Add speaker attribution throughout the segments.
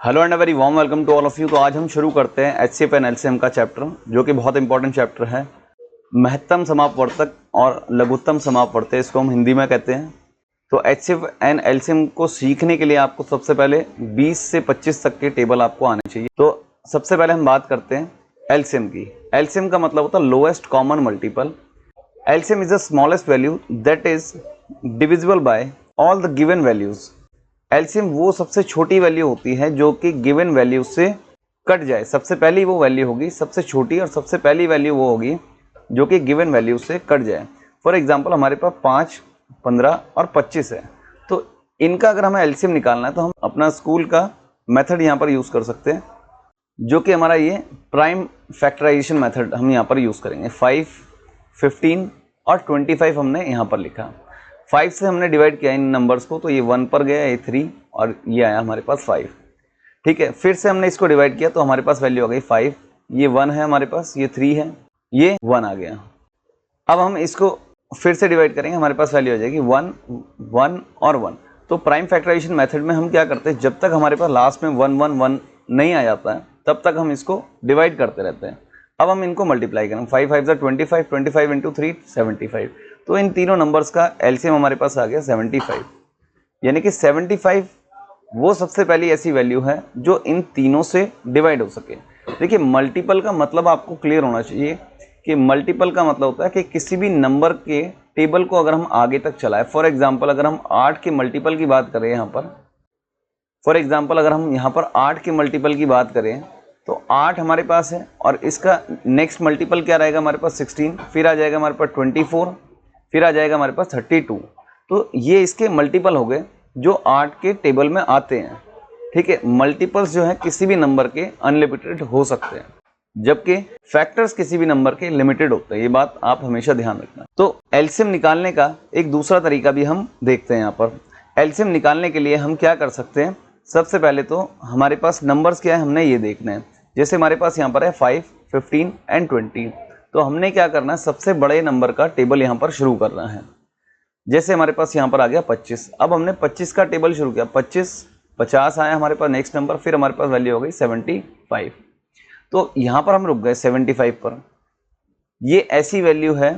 Speaker 1: Hello and very warm welcome to all of you. तो आज हम शुरू करते हैं एचसीएफ एंड एलसीएम का चैप्टर, जो कि बहुत इंपॉर्टेंट चैप्टर है। महत्तम समापवर्तक और लघुत्तम समापवर्तक, इसको हम हिंदी में कहते हैं। तो एचसीएफ एंड एलसीएम को सीखने के लिए आपको सबसे पहले 20 से 25 तक के टेबल आपको आने चाहिए। तो सबसे पहले हम बात करते हैं एलसीएम की। एलसीएम का मतलब होता है lowest common multiple. LCM is the smallest value that is divisible by all the given values. LCM वो सबसे छोटी वैल्यू होती है जो कि गिवन वैल्यू से कट जाए। सबसे पहली वो वैल्यू होगी सबसे छोटी, और सबसे पहली वैल्यू वो होगी जो कि गिवन वैल्यू से कट जाए। फॉर एग्जांपल हमारे पास 5, 15 और 25 है। तो इनका अगर हमें एलसीएम निकालना है तो हम अपना स्कूल का मेथड यहाँ पर यूज़ कर सकते हैं, जो कि हमारा ये प्राइम फैक्टराइजेशन मेथड हम यहाँ पर यूज़ करेंगे। 5, 15 और 25 हमने यहाँ पर लिखा। 5 से हमने डिवाइड किया इन नंबर्स को, तो ये 1 पर गया, ये 3 और ये आया हमारे पास 5। ठीक है, फिर से हमने इसको डिवाइड किया तो हमारे पास वैल्यू आ गई 5। ये 1 है हमारे पास, ये 3 है, ये 1 आ गया। अब हम इसको फिर से डिवाइड करेंगे, हमारे पास वैल्यू आ जाएगी 1, 1 और 1। तो प्राइम फैक्टराइजेशन मेथड में हम क्या करते हैं, जब तक हमारे पास लास्ट में 1, 1, 1 नहीं आ जाता है तब तक हम इसको डिवाइड करते रहते हैं। अब हम इनको मल्टीप्लाई करेंगे। 5 5 25, 25 इंटू 3 75। तो इन तीनों नंबर्स का एलसीएम हमारे पास आ गया 75। यानी कि 75 वो सबसे पहली ऐसी वैल्यू है जो इन तीनों से डिवाइड हो सके। देखिए, मल्टीपल का मतलब आपको क्लियर होना चाहिए कि मल्टीपल का मतलब होता है कि किसी भी नंबर के टेबल को अगर हम आगे तक चलाएं। फॉर एग्जाम्पल अगर हम 8 के मल्टीपल की बात करें यहाँ पर, अगर हम यहाँ पर 8 के मल्टीपल की बात करें तो 8 हमारे पास है, और इसका नेक्स्ट मल्टीपल क्या रहेगा हमारे पास 16, फिर आ जाएगा हमारे पास 24, फिर आ जाएगा हमारे पास 32। तो ये इसके मल्टीपल हो गए जो 8 के टेबल में आते हैं। ठीक है, मल्टीपल्स जो है किसी भी नंबर के अनलिमिटेड हो सकते हैं, जबकि फैक्टर्स किसी भी नंबर के लिमिटेड होते हैं। ये बात आप हमेशा ध्यान रखना। तो एलसीएम निकालने का एक दूसरा तरीका भी हम देखते हैं। यहाँ पर एलसीएम निकालने के लिए हम क्या कर सकते हैं, सबसे पहले तो हमारे पास नंबर्स क्या है हमने ये देखना है। जैसे हमारे पास यहाँ पर है 5, 15 एंड 20। तो हमने क्या करना है, सबसे बड़े नंबर का टेबल यहाँ पर शुरू करना है। जैसे हमारे पास यहाँ पर आ गया 25। अब हमने 25 का टेबल शुरू किया, 25, 50 आया हमारे पास नेक्स्ट नंबर, फिर हमारे पास वैल्यू हो गई 75। तो यहाँ पर हम रुक गए 75 पर। ये ऐसी वैल्यू है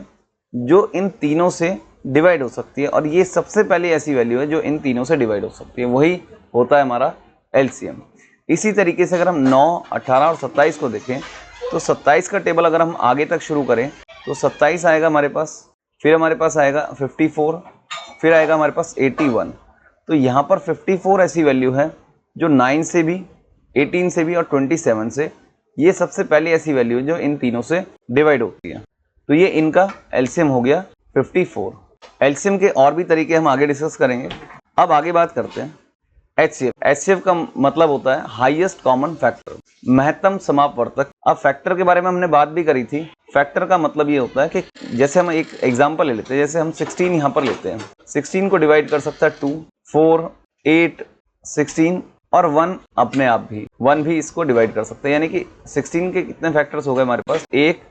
Speaker 1: जो इन तीनों से डिवाइड हो सकती है, और ये सबसे पहली ऐसी वैल्यू है जो इन तीनों से डिवाइड हो सकती है। वही होता है हमारा एलसीएम। इसी तरीके से अगर हम 9, 18 और 27 को देखें तो 27 का टेबल अगर हम आगे तक शुरू करें तो 27 आएगा हमारे पास, फिर हमारे पास आएगा 54, फिर आएगा हमारे पास 81। तो यहाँ पर 54 ऐसी वैल्यू है जो 9 से भी, 18 से भी और 27 से, ये सबसे पहली ऐसी वैल्यू है जो इन तीनों से डिवाइड होती है। तो ये इनका एलसीएम हो गया 54। एलसीएम के और भी तरीके हम आगे डिस्कस करेंगे। अब आगे बात करते हैं एचसीएफ। एचसीएफ का मतलब होता है हाईएस्ट कॉमन फैक्टर, महत्तम समापवर्तक। अब फैक्टर के बारे में हमने बात भी करी थी। फैक्टर का मतलब ये होता है कि जैसे हम एक एग्जांपल ले लेते हैं, जैसे हम 16 यहाँ पर लेते हैं। 16 को डिवाइड कर सकता है 2, 4, 8, 16 और 1 अपने आप भी 1 भी इसको डिवाइड कर सकते हैं। यानी कि 16 के कितने फैक्टर्स हो गए हमारे पास, 1,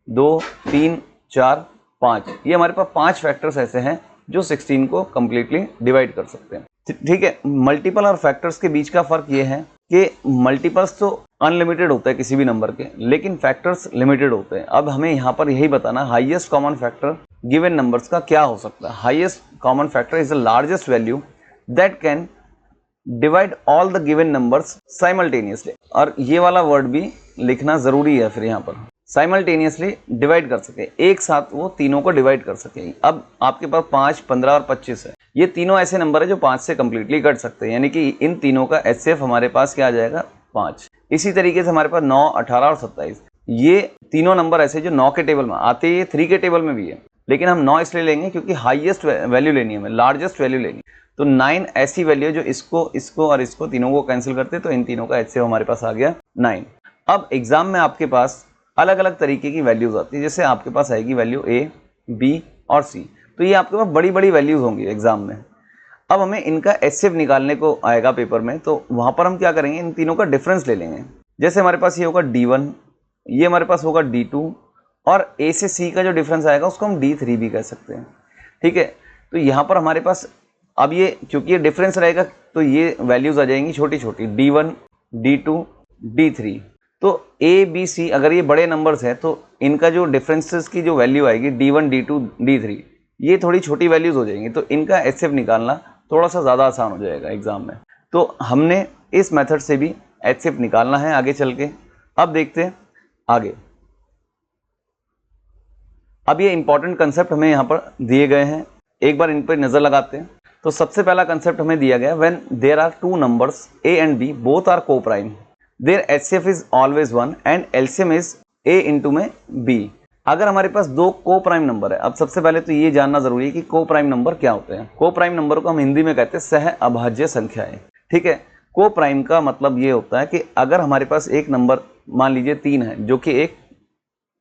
Speaker 1: 2, 3, 4, 5। ये हमारे पास 5 फैक्टर्स ऐसे हैं जो 16 को कंप्लीटली डिवाइड कर सकते हैं। ठीक है, मल्टीपल और फैक्टर्स के बीच का फर्क ये है कि मल्टीपल्स तो अनलिमिटेड होता है किसी भी नंबर के, लेकिन फैक्टर्स लिमिटेड होते हैं। अब हमें यहाँ पर यही बताना highest common factor given numbers का क्या हो सकता है। Highest common factor is the largest value that can divide all the given numbers simultaneously. और ये वाला वर्ड भी लिखना जरूरी है, फिर यहाँ पर साइमल्टेनियसली डिवाइड कर सके, एक साथ वो तीनों को डिवाइड कर सके। अब आपके पास 5, 15 और 25 है। ये तीनों ऐसे नंबर है जो 5 से कंप्लीटली कट सकते हैं, यानी कि इन तीनों का एचसीएफ हमारे पास क्या आ जाएगा 5। इसी तरीके से हमारे पास 9, 18 और 27, ये तीनों नंबर ऐसे जो 9 के टेबल में आते हैं, ये 3 के टेबल में भी है, लेकिन हम 9 इसलिए लेंगे क्योंकि हाईएस्ट वैल्यू लेनी है हमें, लार्जेस्ट वैल्यू लेनी है। तो 9 ऐसी वैल्यू है जो इसको और इसको तीनों को कैंसिल करते, तो इन तीनों का एचसीएफ हमारे पास आ गया 9। अब एग्जाम में आपके पास अलग अलग तरीके की वैल्यूज आती है। जैसे आपके पास आएगी वैल्यू ए, बी और सी, तो ये आपके पास बड़ी बड़ी वैल्यूज होंगी एग्जाम में। अब हमें इनका एचसीएफ निकालने को आएगा पेपर में, तो वहां पर हम क्या करेंगे, इन तीनों का डिफरेंस ले लेंगे। जैसे हमारे पास ये होगा D1, ये हमारे पास होगा D2, और ए से सी का जो डिफरेंस आएगा उसको हम D3 भी कह सकते हैं। ठीक है, तो यहाँ पर हमारे पास अब ये क्योंकि ये डिफरेंस रहेगा तो ये वैल्यूज आ जाएंगी छोटी छोटी, D1, D2, D3। तो A, B, C अगर ये बड़े नंबर्स हैं तो इनका जो डिफरेंसेस की जो वैल्यू आएगी D1, D2, D3, ये थोड़ी छोटी वैल्यूज हो जाएंगी, तो इनका HCF निकालना थोड़ा सा ज़्यादा आसान हो जाएगा एग्जाम में। तो हमने इस मेथड से भी HCF निकालना है आगे चल के। अब देखते हैं आगे। अब ये इंपॉर्टेंट कंसेप्ट हमें यहाँ पर दिए गए हैं, एक बार इन पर नज़र लगाते हैं। तो सबसे पहला कंसेप्ट हमें दिया गया, when there are two numbers A and B both are coprime, there HCF is always 1 and LCM is A into में B। अगर हमारे पास दो को प्राइम नंबर है, अब सबसे पहले तो ये जानना जरूरी है कि को प्राइम नंबर क्या होते हैं। को प्राइम नंबर को हम हिंदी में कहते हैं सह अभाज्य संख्याएं। ठीक है, को प्राइम का मतलब ये होता है कि अगर हमारे पास एक नंबर मान लीजिए 3 है जो कि एक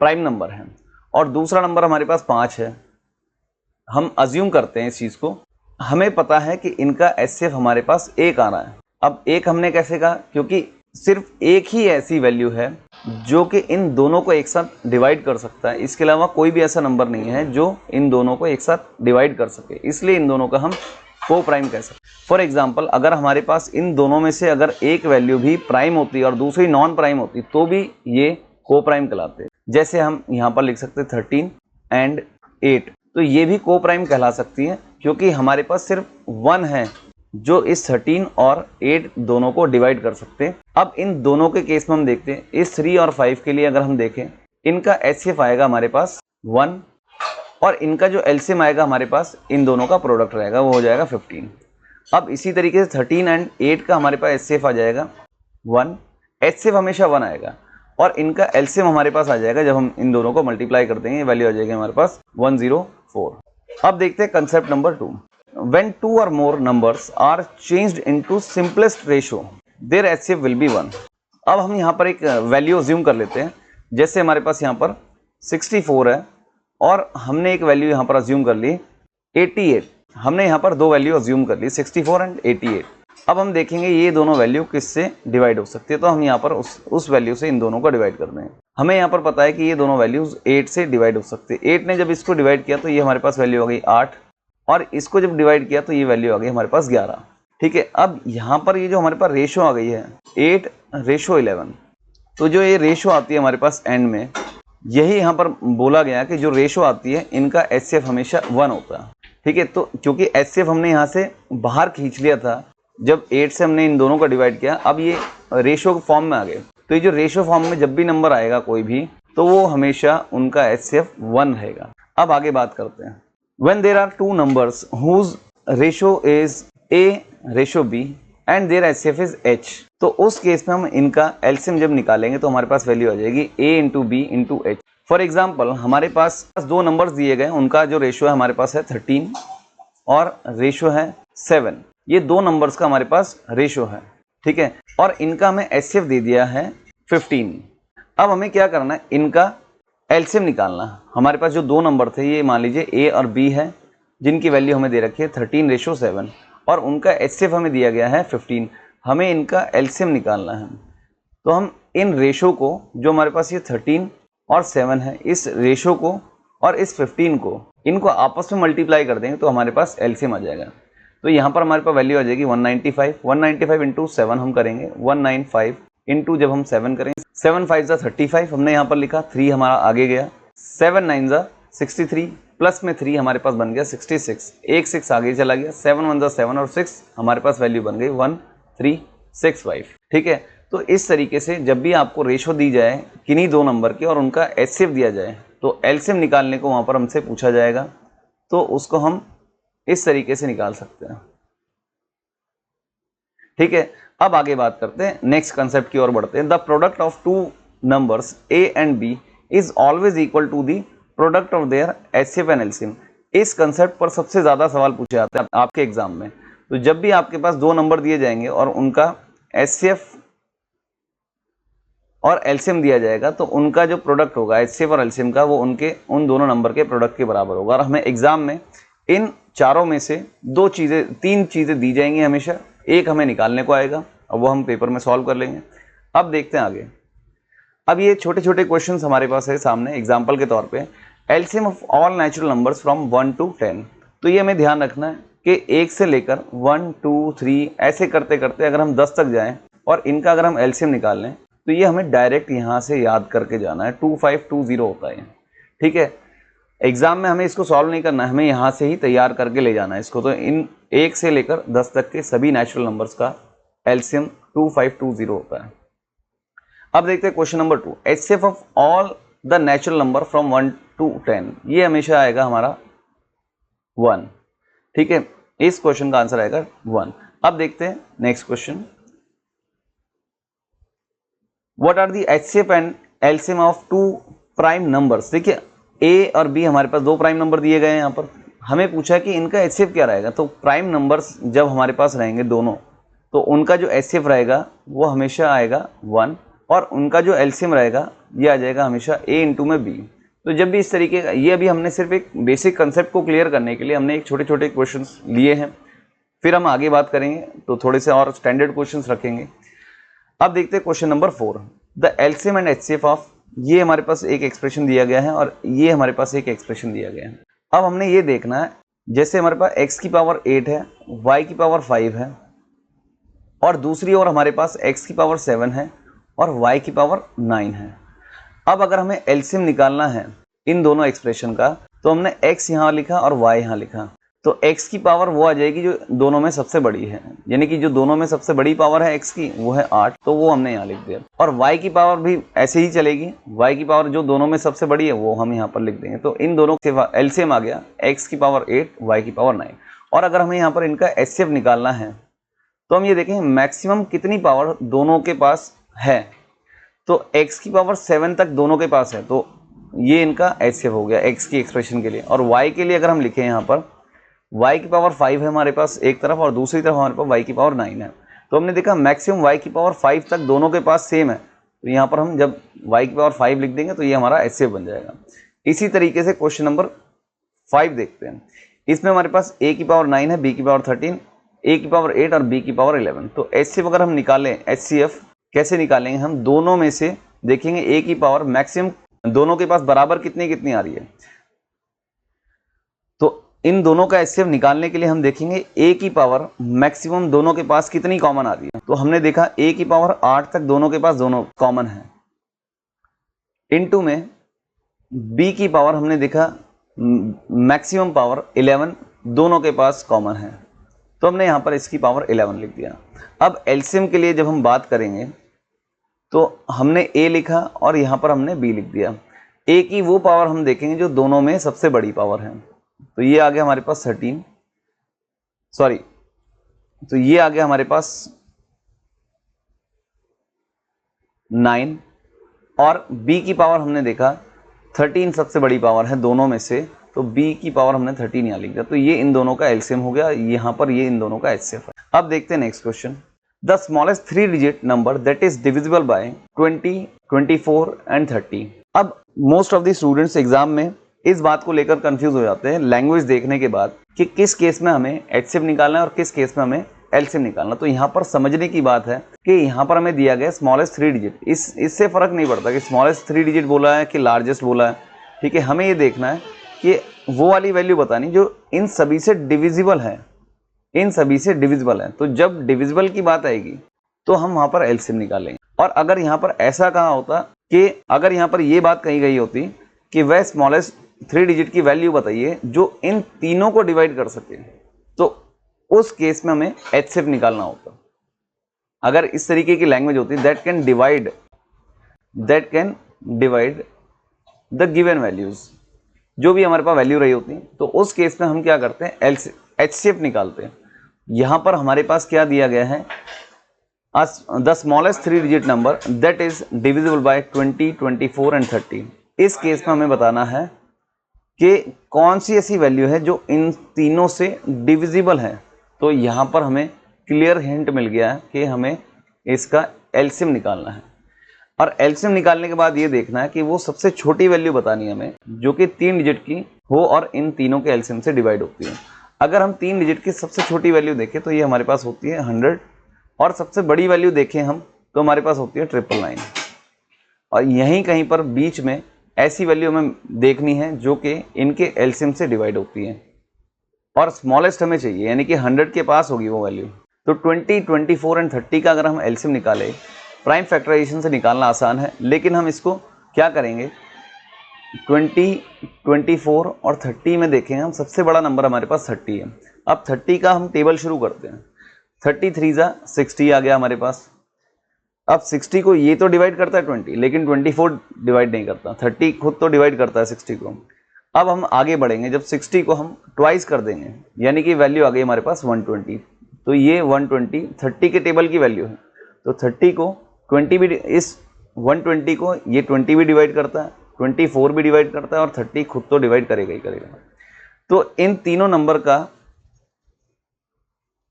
Speaker 1: प्राइम नंबर है, और दूसरा नंबर हमारे पास 5 है, हम अज्यूम करते हैं इस चीज को, हमें पता है कि इनका HCF हमारे पास 1 आ रहा है। अब 1 हमने कैसे कहा, क्योंकि सिर्फ एक ही ऐसी वैल्यू है जो कि इन दोनों को एक साथ डिवाइड कर सकता है, इसके अलावा कोई भी ऐसा नंबर नहीं है जो इन दोनों को एक साथ डिवाइड कर सके, इसलिए इन दोनों का हम को प्राइम कह सकते हैं। फॉर एग्जाम्पल, अगर हमारे पास इन दोनों में से अगर एक वैल्यू भी प्राइम होती और दूसरी नॉन प्राइम होती तो भी ये को प्राइम कहलाते। जैसे हम यहाँ पर लिख सकते 13 एंड 8, तो ये भी को प्राइम कहला सकती है क्योंकि हमारे पास सिर्फ 1 है जो इस 13 और 8 दोनों को डिवाइड कर सकते हैं। अब इन दोनों के केस में हम देखते हैं, इस 3 और 5 के लिए अगर हम देखें, इनका HCF आएगा हमारे पास 1 और इनका जो LCM आएगा हमारे पास इन दोनों का प्रोडक्ट रहेगा, वो हो जाएगा 15। अब इसी तरीके से 13 एंड 8 का हमारे पास HCF आ जाएगा 1, HCF हमेशा 1 आएगा और इनका LCM हमारे पास आ जाएगा, जब हम इन दोनों को मल्टीप्लाई कर देंगे वैल्यू आ जाएगी हमारे पास 104। अब देखते हैं concept number 2, when 2 or more numbers are changed into simplest ratio their HCF will be 1। अब हम यहाँ पर एक वैल्यू अज्यूम कर लेते हैं, जैसे हमारे पास यहाँ पर 64 है और हमने एक वैल्यू यहाँ पर अज्यूम कर ली 88। हमने यहाँ पर दो वैल्यू अज्यूम कर ली 64 एंड 88। अब हम देखेंगे ये दोनों वैल्यू किससे डिवाइड हो सकती है, तो हम यहाँ पर उस वैल्यू से इन दोनों को डिवाइड कर दें। हमें यहाँ पर पता है कि ये दोनों वैल्यूज 8 से डिवाइड हो सकती है। 8 ने जब इसको डिवाइड किया तो ये हमारे पास वैल्यू आ गई 8 और इसको जब डिवाइड किया तो ये वैल्यू आ गई हमारे पास 11। ठीक है, अब यहाँ पर ये जो हमारे पास रेशो आ गई है 8:11, तो जो ये रेशो आती है हमारे पास एंड में, यही यहाँ पर बोला गया कि जो रेशो आती है इनका HCF हमेशा 1 होता है। ठीक है, तो क्योंकि HCF हमने यहाँ से बाहर खींच लिया था जब 8 से हमने इन दोनों का डिवाइड किया, अब ये रेशो फॉर्म में आ गए, तो ये जो रेशो फॉर्म में जब भी नंबर आएगा कोई भी, तो वो हमेशा उनका HCF 1 रहेगा। अब आगे बात करते हैं, when there are two numbers whose ratio is A:B and their HCF is H, तो उस केस में हम इनका LCM जब निकालेंगे तो हमारे पास वैल्यू आ जाएगी A:B:H। फॉर एग्जाम्पल, हमारे पास दो नंबर्स दिए गए, उनका जो रेशियो है हमारे पास है 13 और रेशियो है 7। ये दो नंबर्स का हमारे पास रेशियो है। ठीक है, और इनका हमें HCF दे दिया है 15। अब हमें क्या करना है, इनका LCM निकालना है। हमारे पास जो दो नंबर थे, ये मान लीजिए A और B है, जिनकी वैल्यू हमें दे रखी है 13:7 और उनका HCF हमें दिया गया है 15। हमें इनका LCM निकालना है, तो हम इन रेशो को, जो हमारे पास ये 13 और 7 है, इस रेशो को और इस 15 को, इनको आपस में मल्टीप्लाई कर देंगे तो हमारे पास LCM आ जाएगा। तो यहाँ पर हमारे पास वैल्यू आ जाएगी 195 इंटू 7 हम करेंगे 195 इंटू जब हम 7 करेंगे 7 5 जा 35 हमने यहाँ पर लिखा, 3 हमारा आगे गया, 7 9 जा 63 प्लस में 3 हमारे पास बन गया 66, एक 6 आगे चला गया, 7 1 जा 7 और 6 हमारे पास वैल्यू बन गई 1365। ठीक है, तो इस तरीके से जब भी आपको रेशो दी जाए किन्हीं दो नंबर की और उनका HCF दिया जाए तो LCM निकालने को वहाँ पर हमसे पूछा जाएगा, तो उसको हम इस तरीके से निकाल सकते हैं। ठीक है, अब आगे बात करते हैं, नेक्स्ट कंसेप्ट की ओर बढ़ते हैं। The product of two numbers A and B is always equal to the product of their HCF and LCM। इस कंसेप्ट पर सबसे ज्यादा सवाल पूछे जाते हैं आपके एग्जाम में। तो जब भी आपके पास दो नंबर दिए जाएंगे और उनका HCF और LCM दिया जाएगा, तो उनका जो प्रोडक्ट होगा HCF और LCM का, वो उनके उन दोनों नंबर के प्रोडक्ट के बराबर होगा। और हमें एग्जाम में इन चारों में से तीन चीजें दी जाएंगी हमेशा, एक हमें निकालने को आएगा और वो हम पेपर में सॉल्व कर लेंगे। अब देखते हैं आगे। अब ये छोटे छोटे क्वेश्चंस हमारे पास है सामने एग्जांपल के तौर पे। LCM of all natural numbers from 1 to 10, तो ये हमें ध्यान रखना है कि 1 से लेकर 1 2 3 ऐसे करते करते अगर हम 10 तक जाएं और इनका अगर हम एलसीएम निकाल लें तो ये हमें डायरेक्ट यहाँ से याद करके जाना है। 2520 होता है, ठीक है। एग्जाम में हमें इसको सॉल्व नहीं करना है, हमें यहाँ से ही तैयार करके ले जाना है इसको। तो इन 1 से लेकर 10 तक के सभी नेचुरल नंबर्स का एलसीएम 2520 होता है। अब देखते हैं question number 2, HCF of all the natural number from 1 to 10। ये हमेशा आएगा हमारा 1, ठीक है। इस क्वेश्चन का आंसर आएगा 1। अब देखते हैं next question, what are the HCF and LCM of 2 prime numbers. देखिए ए और बी हमारे पास 2 प्राइम नंबर दिए गए हैं। यहाँ पर हमें पूछा है कि इनका एचसीएफ क्या रहेगा। तो प्राइम नंबर्स जब हमारे पास रहेंगे दोनों, तो उनका जो एचसीएफ रहेगा वो हमेशा आएगा 1, और उनका जो एलसीएम रहेगा ये आ जाएगा हमेशा ए इंटू में बी। तो जब भी इस तरीके का, ये अभी हमने सिर्फ एक बेसिक कंसेप्ट को क्लियर करने के लिए हमने एक छोटे छोटे क्वेश्चंस लिए हैं, फिर हम आगे बात करेंगे तो थोड़े से और स्टैंडर्ड क्वेश्चंस रखेंगे। अब देखते हैं question number 4, the LCM and HCF of, ये हमारे पास एक एक्सप्रेशन दिया गया है और ये हमारे पास एक एक्सप्रेशन दिया गया है। अब हमने ये देखना है, जैसे हमारे पास x की पावर 8 है, y की पावर 5 है, और दूसरी ओर हमारे पास x की पावर 7 है और y की पावर 9 है। अब अगर हमें एलसीएम निकालना है इन दोनों एक्सप्रेशन का, तो हमने x यहाँ लिखा और y यहाँ लिखा। तो x की पावर वो आ जाएगी जो दोनों में सबसे बड़ी है, यानी कि जो दोनों में सबसे बड़ी पावर है x की वो है 8, तो वो हमने यहाँ लिख दिया। और y की पावर भी ऐसे ही चलेगी, y की पावर जो दोनों में सबसे बड़ी है वो हम यहाँ पर लिख देंगे। तो इन दोनों से एलसीएम आ गया x की पावर 8, y की पावर 9। और अगर हमें यहाँ पर इनका एचसीएफ निकालना है तो हम ये देखें मैक्सिमम कितनी पावर दोनों के पास है। तो x की पावर 7 तक दोनों के पास है, तो ये इनका एचसीएफ हो गया x की एक्सप्रेशन के लिए। और y के लिए अगर हम लिखें यहाँ पर y की पावर 5 है हमारे पास एक तरफ और दूसरी तरफ हमारे पास y की पावर 9 है। तो हमने देखा मैक्सिमम y की पावर 5 तक दोनों के पास सेम है, तो यहाँ पर हम जब y की पावर 5 लिख देंगे तो ये हमारा एचसीएफ बन जाएगा। इसी तरीके से क्वेश्चन नंबर 5 देखते हैं। इसमें हमारे पास a की पावर 9 है, b की पावर 13, a की पावर 8 और b की पावर 11। तो एचसीएफ अगर हम निकालें, एचसीएफ कैसे निकालेंगे, हम दोनों में से देखेंगे a की पावर मैक्सिमम दोनों के पास बराबर कितनी कितनी आ रही है। तो इन दोनों का एचसीएफ निकालने के लिए हम देखेंगे a की पावर मैक्सिमम दोनों के पास कितनी कॉमन आ रही है। तो हमने देखा a की पावर 8 तक दोनों के पास दोनों कॉमन है, इनटू में b की पावर हमने देखा मैक्सिमम पावर 11 दोनों के पास कॉमन है, तो हमने यहाँ पर इसकी पावर 11 लिख दिया। अब एलसीएम के लिए जब हम बात करेंगे तो हमने a लिखा और यहाँ पर हमने b लिख दिया। a की वो पावर हम देखेंगे जो दोनों में सबसे बड़ी पावर है, तो ये आ गया हमारे पास 13, सॉरी, तो ये आ गया हमारे पास 9। और b की पावर हमने देखा 13 सबसे बड़ी पावर है दोनों में से, तो b की पावर हमने 13 यहाँ लिख दिया। तो ये इन दोनों का एलसीएम हो गया, यहाँ पर ये इन दोनों का एचसीएफ है। अब देखते हैं next question, the smallest 3 digit number that is divisible by 20, 24 and 30। अब most of the students exam में इस बात को लेकर कंफ्यूज हो जाते हैं लैंग्वेज देखने के बाद कि किस केस में हमें एचसीएफ निकालना है और किस केस में हमें एलसीएम निकालना। तो यहाँ पर समझने की बात है कि यहाँ पर हमें दिया गया स्मॉलेस्ट 3 डिजिट, इससे फर्क नहीं पड़ता कि स्मॉलेस्ट 3 डिजिट बोला है कि लार्जेस्ट बोला है, ठीक है। हमें ये देखना है कि वो वाली वैल्यू बतानी जो इन सभी से डिविजिबल है, इन सभी से डिविजिबल है। तो जब डिविजिबल की बात आएगी तो हम वहाँ पर एलसीएम निकालेंगे। और अगर यहाँ पर ऐसा कहा होता कि अगर यहाँ पर ये बात कही गई होती कि वह स्मॉलेस्ट 3 डिजिट की वैल्यू बताइए जो इन तीनों को डिवाइड कर सके, तो उस केस में हमें एचसीएफ निकालना होता। अगर इस तरीके की लैंग्वेज होती that can divide the given values, जो भी हमारे पास वैल्यू रही होती, तो उस केस में हम क्या करते हैं, एचसीएफ निकालते हैं। यहां पर हमारे पास क्या दिया गया है, the smallest 3 digit number that is divisible by 20, 24 and 30। इस केस में हमें बताना है कि कौन सी ऐसी वैल्यू है जो इन तीनों से डिविजिबल है। तो यहाँ पर हमें क्लियर हिंट मिल गया है कि हमें इसका एलसीएम निकालना है। और एलसीएम निकालने के बाद ये देखना है कि वो सबसे छोटी वैल्यू बतानी है हमें जो कि 3 डिजिट की हो और इन तीनों के एलसीएम से डिवाइड होती है। अगर हम 3 डिजिट की सबसे छोटी वैल्यू देखें तो ये हमारे पास होती है 100, और सबसे बड़ी वैल्यू देखें हम तो हमारे पास होती है 999। और यहीं कहीं पर बीच में ऐसी वैल्यू हमें देखनी है जो कि इनके एलसीएम से डिवाइड होती है। और स्मॉलेस्ट हमें चाहिए, यानी कि 100 के पास होगी वो वैल्यू। तो 20, 24 एंड 30 का अगर हम एलसीएम निकालें, प्राइम फैक्टराइजेशन से निकालना आसान है, लेकिन हम इसको क्या करेंगे 20, 24 और 30 में देखेंगे हम, सबसे बड़ा नंबर हमारे पास 30 है। अब 30 का हम टेबल शुरू करते हैं। 33 जा 60 आ गया हमारे पास। अब 60 को ये तो डिवाइड करता है 20, लेकिन 24 डिवाइड नहीं करता। 30 खुद तो डिवाइड करता है 60 को। अब हम आगे बढ़ेंगे, जब 60 को हम ट्वाइस कर देंगे, यानी कि वैल्यू आ गई हमारे पास 120। तो ये 120 30 के टेबल की वैल्यू है। तो 30 को 20 भी, इस 120 को ये 20 भी डिवाइड करता है, 24 भी डिवाइड करता है, और 30 खुद तो डिवाइड करेगा ही करेगा। तो इन तीनों नंबर का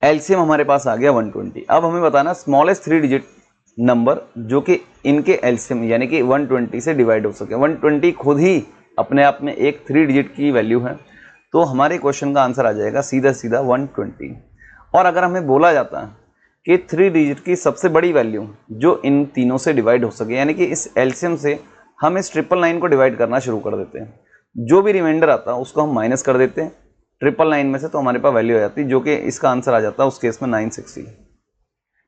Speaker 1: एलसीएम हमारे पास आ गया 120। अब हमें बताना स्मॉलेस्ट 3 डिजिट नंबर जो कि इनके एलसीएम यानी कि 120 से डिवाइड हो सके। 120 खुद ही अपने आप में एक 3 डिजिट की वैल्यू है, तो हमारे क्वेश्चन का आंसर आ जाएगा सीधा सीधा 120। और अगर हमें बोला जाता है कि 3 डिजिट की सबसे बड़ी वैल्यू जो इन तीनों से डिवाइड हो सके, यानी कि इस एलसीएम से हम इस 999 को डिवाइड करना शुरू कर देते हैं, जो भी रिमाइंडर आता है उसको हम माइनस कर देते हैं 999 में से, तो हमारे पास वैल्यू आ जाती है, जो कि इसका आंसर आ जाता है उस केस में 960।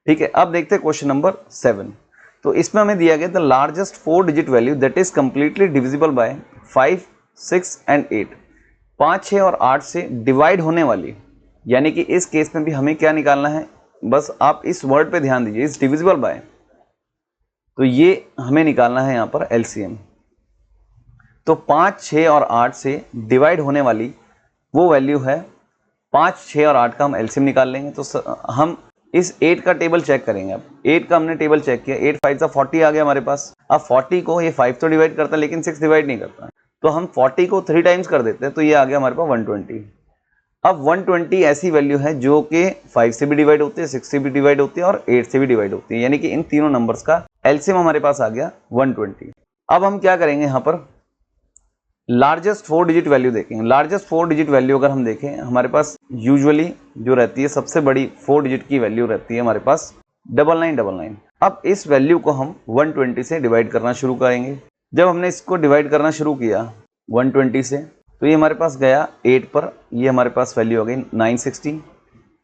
Speaker 1: ठीक है, अब देखते हैं क्वेश्चन नंबर 7। तो इसमें हमें दिया गया the largest 4 digit value that is completely divisible by 5, 6 and 8। 5, 6 और 8 से डिवाइड होने वाली, यानी कि इस केस में भी हमें क्या निकालना है, बस आप इस वर्ड पे ध्यान दीजिए, इस डिविजिबल बाय, तो ये हमें निकालना है यहाँ पर एलसीएम। तो 5, 6 और 8 से डिवाइड होने वाली वो वैल्यू है 5, 6 और 8 का हम एलसीएम निकाल लेंगे। तो हम इस 8 का टेबल चेक करेंगे। अब 8 का हमने टेबल चेक किया, 8 5 40 आ गया हमारे पास। अब 40 को ये 5 तो डिवाइड करता है लेकिन 6 डिवाइड नहीं करता, तो हम 40 को 3 टाइम्स कर देते हैं, तो ये आ गया हमारे पास 120। अब 120 ऐसी वैल्यू है जो कि 5 से भी डिवाइड होती है, 6 से भी डिवाइड होती है और 8 से भी डिवाइड होती है, यानी कि इन तीनों नंबर्स का एलसीएम हमारे पास आ गया 120। अब हम क्या करेंगे, यहाँ पर लार्जेस्ट 4 डिजिट वैल्यू देखेंगे। लार्जेस्ट 4 डिजिट वैल्यू अगर हम देखें, हमारे पास यूजुअली जो रहती है सबसे बड़ी 4 डिजिट की वैल्यू रहती है हमारे पास 9999। अब इस वैल्यू को हम 120 से डिवाइड करना शुरू करेंगे। जब हमने इसको डिवाइड करना शुरू किया 120 से, तो ये हमारे पास गया 8 पर, ये हमारे पास वैल्यू आ गई 960,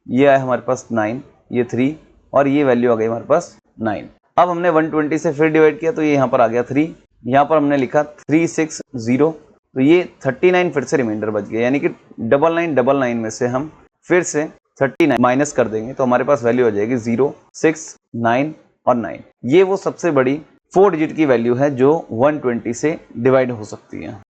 Speaker 1: ये आया हमारे पास 9, ये 3 और ये वैल्यू आ गई हमारे पास 9। अब हमने 120 से फिर डिवाइड किया, तो ये यहाँ पर आ गया 3, यहाँ पर हमने लिखा 360, तो ये 39 फिर से रिमाइंडर बच गया, यानी कि 9999 में से हम फिर से 39 माइनस कर देंगे, तो हमारे पास वैल्यू आ जाएगी 0, 6, 9 और 9। ये वो सबसे बड़ी 4 डिजिट की वैल्यू है जो 120 से डिवाइड हो सकती है।